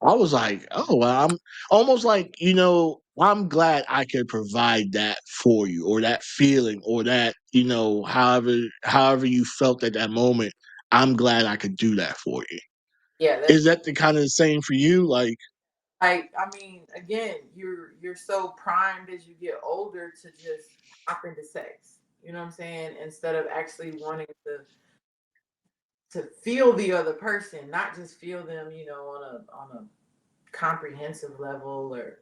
I was like, oh, well, I'm almost like, I'm glad I could provide that for you, or that feeling, or that, however you felt at that moment. I'm glad I could do that for you. Yeah, that's Is that the kind of the same for you? Like, like I mean, again, you're so primed as you get older to just hop into sex. You know what I'm saying? Instead of actually wanting to feel the other person, not just feel them, on a comprehensive level or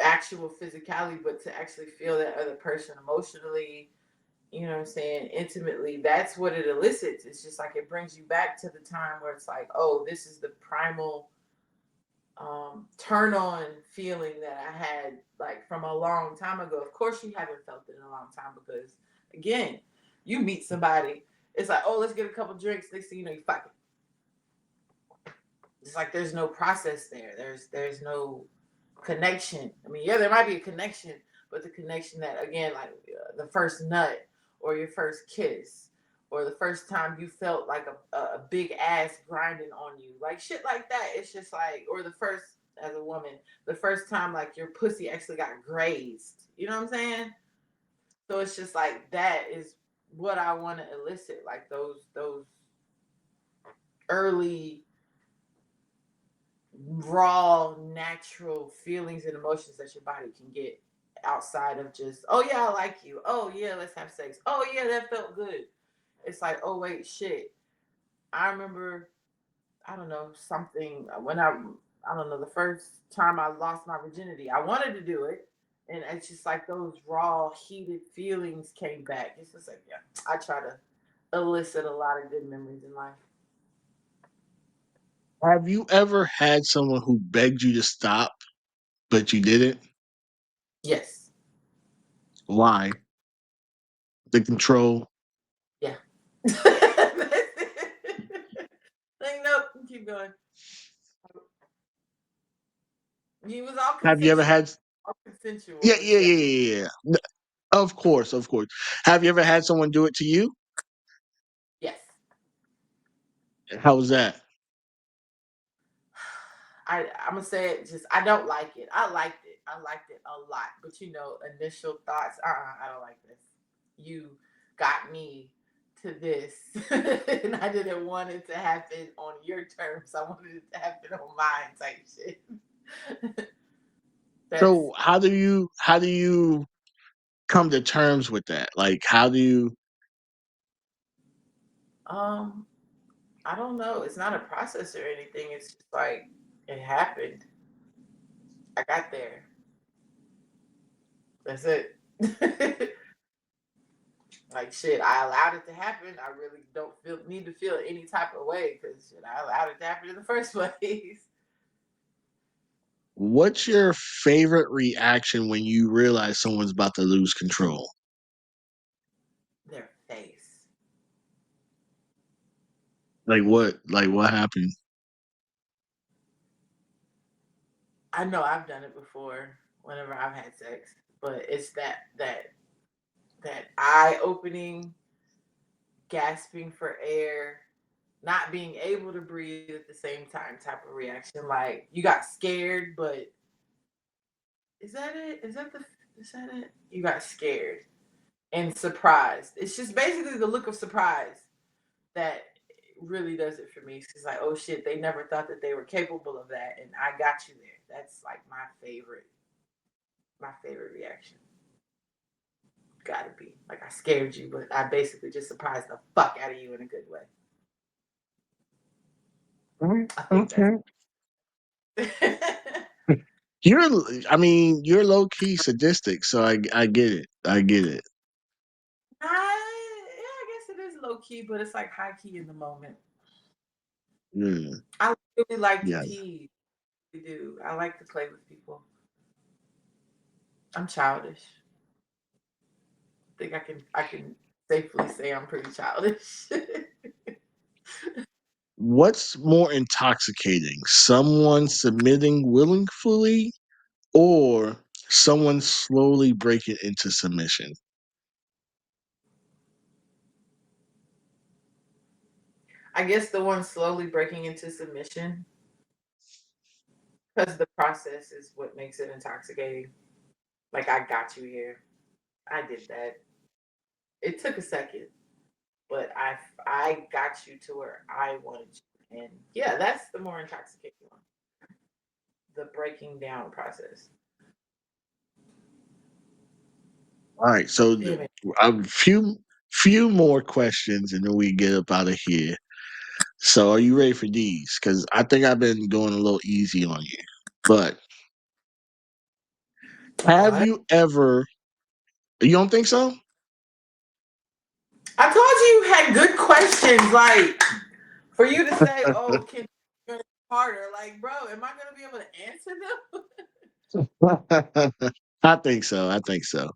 actual physicality, but to actually feel that other person emotionally, you know what I'm saying, intimately. That's what it elicits. It's just like it brings you back to the time where it's like, oh, this is the primal turn on feeling that I had like from a long time ago. Of course, you haven't felt it in a long time because, again, you meet somebody, it's like, oh, let's get a couple drinks. Next thing you know, you fucking. It's like there's no process there. There's no connection. I mean, yeah, there might be a connection, but the connection that again, like the first nut or your first kiss or the first time you felt like a big ass grinding on you, like shit like that. It's just like, or the first as a woman, the first time like your pussy actually got grazed. You know what I'm saying? So it's just like that is what I want to elicit, like those early raw, natural feelings and emotions that your body can get outside of just, oh yeah, I like you. Oh yeah, let's have sex. Oh yeah, that felt good. It's like, oh wait, shit. I remember, I don't know, something when I don't know, the first time I lost my virginity. I wanted to do it. And it's just like those raw, heated feelings came back. It's just like, yeah, I try to elicit a lot of good memories in life. have you ever had someone who begged you to stop, but you didn't? Yes. Why? The control. Yeah. Like, nope, keep going. He was all Have you ever consensual. had? All consensual, Yeah, but yeah, yeah. yeah, yeah, yeah. Of course, of course. Have you ever had someone do it to you? Yes. How was that? I'm gonna say it just I don't like it. I liked it. I liked it a lot. But initial thoughts, I don't like this. You got me to this. And I didn't want it to happen on your terms. I wanted it to happen on mine type shit. That's So how do you come to terms with that? Like how do you um I don't know. It's not a process or anything. It's just like it happened. I got there. That's it. Like shit, I allowed it to happen. I really don't feel need to feel any type of way because shit, I allowed it to happen in the first place. what's your favorite reaction when you realize someone's about to lose control? Their face. Like what happened? I know I've done it before whenever I've had sex, but it's that eye opening, gasping for air, not being able to breathe at the same time type of reaction. Like you got scared, but is that it? Is that it? You got scared and surprised. It's just basically the look of surprise that really does it for me. It's like, oh shit, they never thought that they were capable of that, and I got you there. That's like my favorite reaction. Gotta be like I scared you, but I basically just surprised the fuck out of you in a good way. Mhm. I think that's. Okay. You're I mean, you're low key sadistic, so I get it. I get it. Yeah, I guess it is low key, but it's like high key in the moment. Yeah. I really like to Yeah. tease. I do. I like to play with people. I'm childish. I think I can safely say I'm pretty childish. What's more intoxicating? Someone submitting willingly or someone slowly breaking into submission? I guess the one slowly breaking into submission because the process is what makes it intoxicating. Like I got you here. I did that. It took a second, but I got you to where I wanted you. And yeah, that's the more intoxicating one. The breaking down process. All right, so Damn it. a few more questions and then we get up out of here. So are you ready for these? Because I think I've been going a little easy on you. But have What? you ever? You don't think so? I told you you had good questions. Like for you to say, "Oh, can you harder?" Like, bro, am I gonna be able to answer them? I think so. I think so.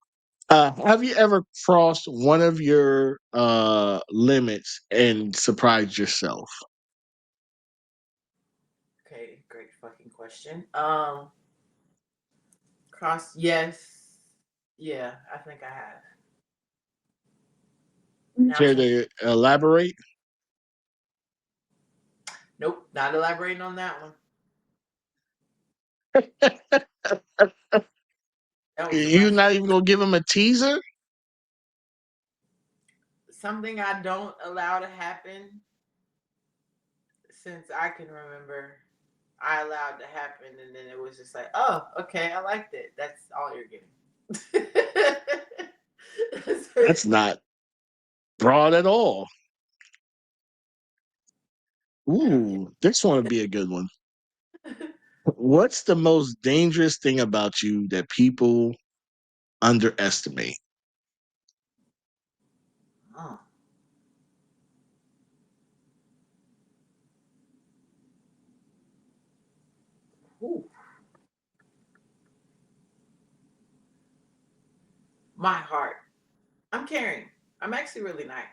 Have you ever crossed one of your limits and surprised yourself? Okay, great fucking question. Cross. Yes. Yeah, I think I have. Now Care since to elaborate? nope, not elaborating on that one. That was my You're not even gonna give him a teaser? something I don't allow to happen since I can remember. I allowed to happen, and then it was just like, oh, okay, I liked it. That's all you're getting. That's That's it. not broad at all. I don't care. Ooh, this one would be a good one. What's the most dangerous thing about you that people underestimate? Oh, ooh, my heart. I'm caring. I'm actually really nice.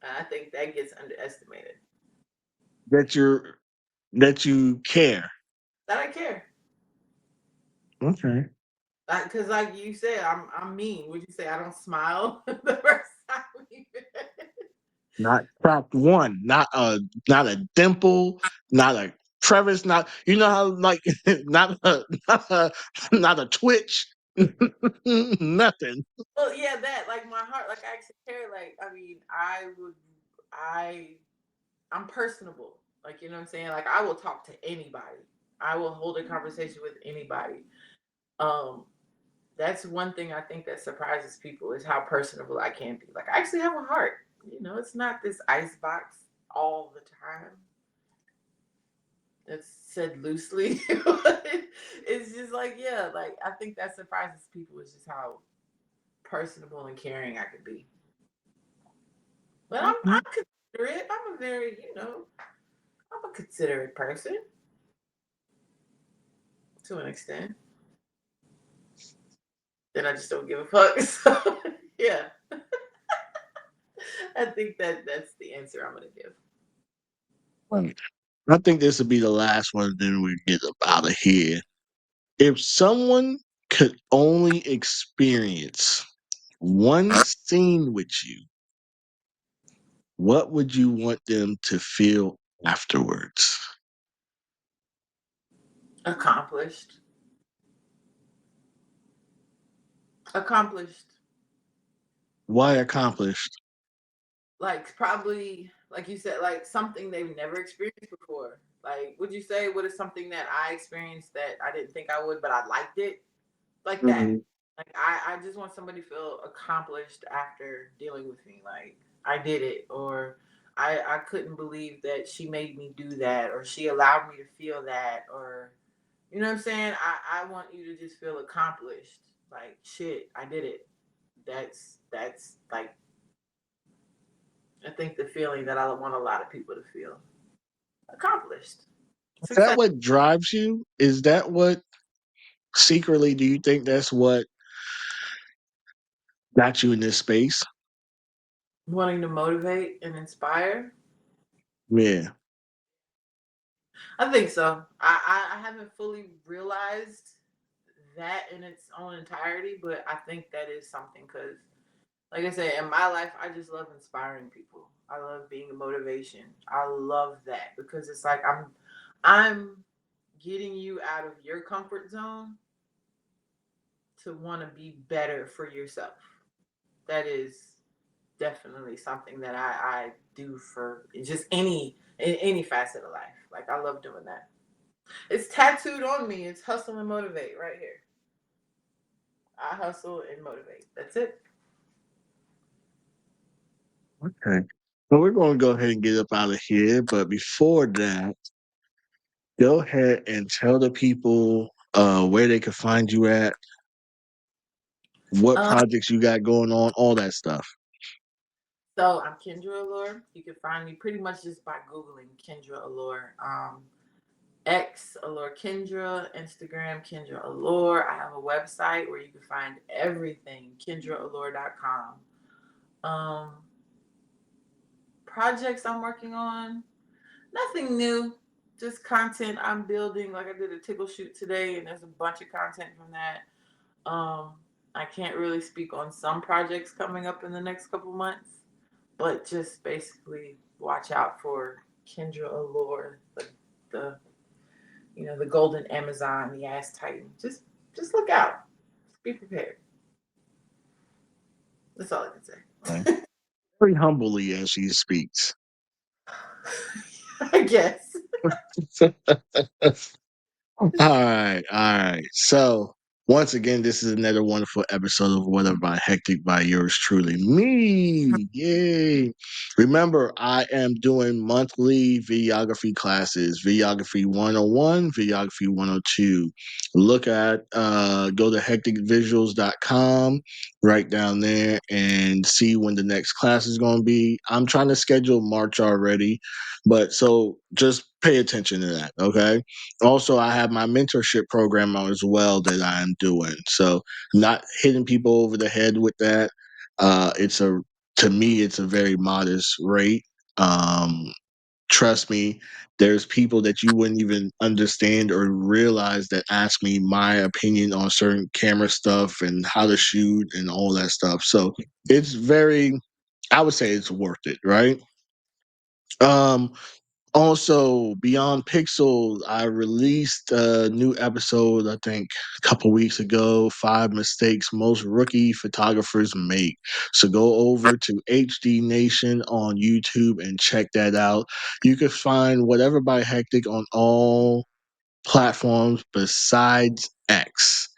And I think that gets underestimated. That that you care. That I care. Okay. Because, like you said, I'm mean. Would you say I don't smile the first time we met? Not cracked one, not a dimple, not a crevice, not you know how like not a twitch, nothing. Well, yeah, that like my heart, like I actually care. Like I mean, I I'm personable. Like you know what I'm saying. Like I will talk to anybody. I will hold a conversation with anybody. Um, that's one thing I think that surprises people is how personable I can be. Like I actually have a heart. You know, it's not this ice box all the time. That's said loosely. It's just like, yeah, like I think that surprises people is just how personable and caring I could be. But I'm considerate. I'm a very, I'm a considerate person to an extent. Then I just don't give a fuck. So yeah, I think that that's the answer I'm gonna give. I think this would be the last one, then we get up out of here. If someone could only experience one scene with you, what would you want them to feel afterwards? Accomplished. Accomplished. Why accomplished? Like probably like you said, like something they've never experienced before. Like would you say what is something that I experienced that I didn't think I would, but I liked it? Like that. Mhm. Like I just want somebody to feel accomplished after dealing with me. Like I did it, or I couldn't believe that she made me do that, or she allowed me to feel that, or you know what I'm saying? I want you to just feel accomplished. Like shit, I did it. That's like I think the feeling that I want a lot of people to feel accomplished. Is that Success. what drives you? Is that what secretly do you think that's what got you in this space? Wanting to motivate and inspire. Yeah. I think so. I haven't fully realized that in its own entirety, but I think that is something because, like I said, in my life, I just love inspiring people. I love being a motivation. I love that because it's like I'm getting you out of your comfort zone to want to be better for yourself. That is definitely something that I do for just in any facet of life. Like I love doing that. It's tattooed on me. It's hustle and motivate right here. I hustle and motivate. That's it. Okay. Well, we're going to go ahead and get up out of here. But before that, go ahead and tell the people where they can find you at, what Um, projects you got going on, all that stuff. so I'm Kendra Allure. You can find me pretty much just by Googling Kendra Allure. X Allure Kendra, Instagram Kendra Allure. I have a website where you can find everything, KendraAllure.com. Um, Projects I'm working on, nothing new, just content I'm building. Like I did a tickle shoot today, and there's a bunch of content from that. Um, I can't really speak on some projects coming up in the next couple months, but just basically watch out for Kendra Allure, the the golden Amazon, the ass titan. Just look out. Just be prepared. That's all I can Okay. say. Very humbly as she speaks. I guess. All right. So once again, this is another wonderful episode of What Up by Hectic by yours truly, me. Yay! Remember, I am doing monthly videography classes: videography 101, videography 102. Look at go to hecticvisuals.com right down there and see when the next class is going to be. I'm trying to schedule March already, but so just pay attention to that, okay? Also, I have my mentorship program on as well that I am doing. So, not hitting people over the head with that. It's a to me, it's a very modest rate. Um, Trust me, there's people that you wouldn't even understand or realize that ask me my opinion on certain camera stuff and how to shoot and all that stuff. So, it's very, I would say it's worth it, right? Um, Also, Beyond Pixels, I released a new episode, I think, a couple weeks ago. 5 mistakes most rookie photographers make. So go over to HD Nation on YouTube and check that out. You can find whatever by Hectic on all. platforms besides X.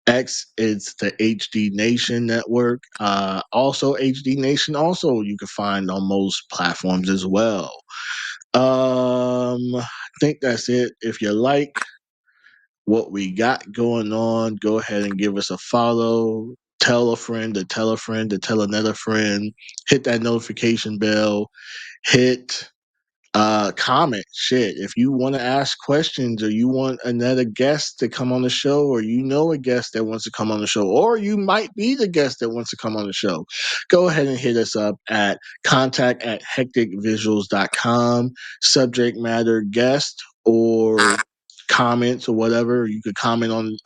X is the HD Nation network. Also, HD Nation. Also, you can find on most platforms as well. I think that's it. If you like what we got going on, go ahead and give us a follow. Tell a friend to tell a friend to tell another friend. Hit that notification bell. Hit comment shit. If you want to ask questions or you want another guest to come on the show, or you know a guest that wants to come on the show, or you might be the guest that wants to come on the show, go ahead and hit us up at contact@hektekvisuals.com. Subject matter guest or comments or whatever. You could comment on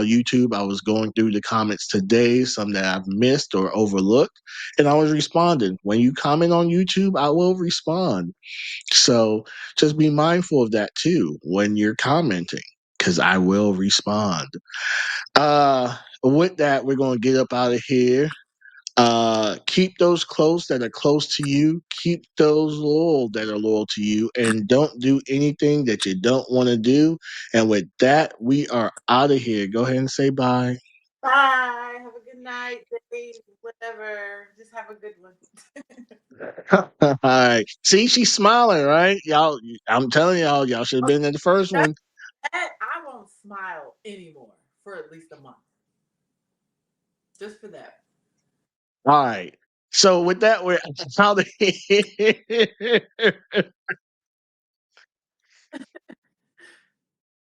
YouTube. I was going through the comments today, some that I've missed or overlooked, and I was responding. When you comment on YouTube, I will respond. So just be mindful of that too when you're commenting, because I will respond. With that, we're gonna get up out of here. Keep those close that are close to you. Keep those loyal that are loyal to you, and don't do anything that you don't want to do. And with that, we are out of here. Go ahead and say bye. Bye. Have a good night, day, whatever. Just have a good one. All right. See, she's smiling, right? Y'all, I'm telling y'all, y'all should have been in the first That, one. I won't smile anymore for at least a month. Just for that. All right. So with that, we're out of here.